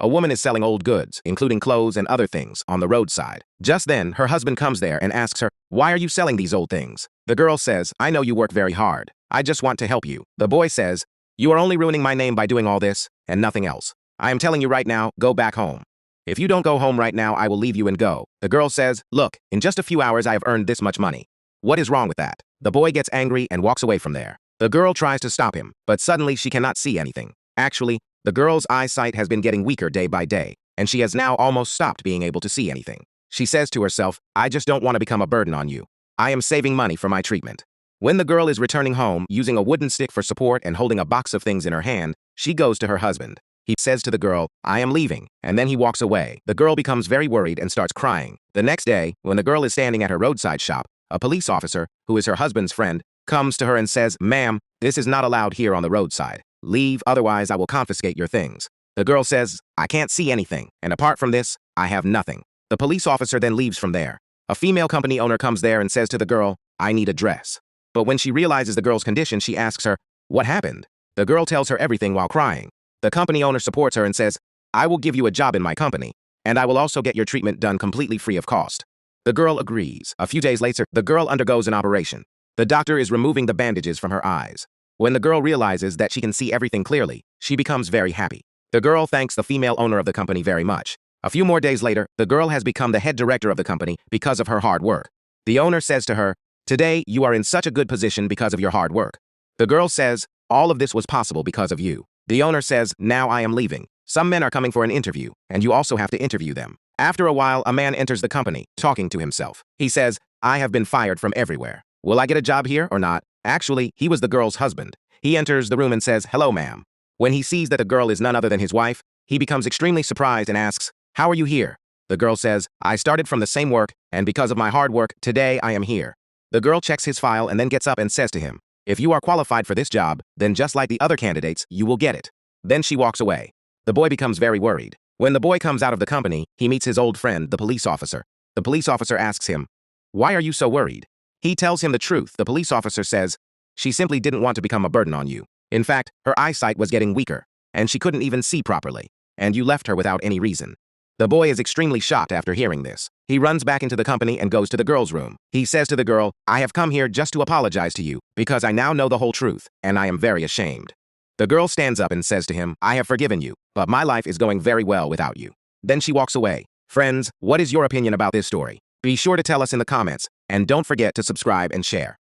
A woman is selling old goods, including clothes and other things, on the roadside. Just then, her husband comes there and asks her, "Why are you selling these old things?" The girl says, "I know you work very hard. I just want to help you." The boy says, "You are only ruining my name by doing all this, and nothing else. I am telling you right now, go back home. If you don't go home right now, I will leave you and go." The girl says, "Look, in just a few hours I have earned this much money. What is wrong with that?" The boy gets angry and walks away from there. The girl tries to stop him, but suddenly she cannot see anything. Actually, the girl's eyesight has been getting weaker day by day, and she has now almost stopped being able to see anything. She says to herself, "I just don't want to become a burden on you. I am saving money for my treatment." When the girl is returning home, using a wooden stick for support and holding a box of things in her hand, she goes to her husband. He says to the girl, "I am leaving," and then he walks away. The girl becomes very worried and starts crying. The next day, when the girl is standing at her roadside shop, a police officer, who is her husband's friend, comes to her and says, "Ma'am, this is not allowed here on the roadside. Leave, otherwise I will confiscate your things." The girl says, "I can't see anything, and apart from this, I have nothing." The police officer then leaves from there. A female company owner comes there and says to the girl, "I need a dress." But when she realizes the girl's condition, she asks her, "What happened?" The girl tells her everything while crying. The company owner supports her and says, "I will give you a job in my company, and I will also get your treatment done completely free of cost." The girl agrees. A few days later, the girl undergoes an operation. The doctor is removing the bandages from her eyes. When the girl realizes that she can see everything clearly, she becomes very happy. The girl thanks the female owner of the company very much. A few more days later, the girl has become the head director of the company because of her hard work. The owner says to her, "Today, you are in such a good position because of your hard work." The girl says, "All of this was possible because of you." The owner says, "Now I am leaving. Some men are coming for an interview, and you also have to interview them." After a while, a man enters the company, talking to himself. He says, "I have been fired from everywhere. Will I get a job here or not?" Actually, he was the girl's husband. He enters the room and says, "Hello, ma'am." When he sees that the girl is none other than his wife, he becomes extremely surprised and asks, "How are you here?" The girl says, "I started from the same work, and because of my hard work, today I am here." The girl checks his file and then gets up and says to him, "If you are qualified for this job, then just like the other candidates, you will get it." Then she walks away. The boy becomes very worried. When the boy comes out of the company, he meets his old friend, the police officer. The police officer asks him, "Why are you so worried?" He tells him the truth. The police officer says, "She simply didn't want to become a burden on you. In fact, her eyesight was getting weaker, and she couldn't even see properly, and you left her without any reason." The boy is extremely shocked after hearing this. He runs back into the company and goes to the girl's room. He says to the girl, "I have come here just to apologize to you, because I now know the whole truth, and I am very ashamed." The girl stands up and says to him, "I have forgiven you, but my life is going very well without you." Then she walks away. Friends, what is your opinion about this story? Be sure to tell us in the comments, and don't forget to subscribe and share.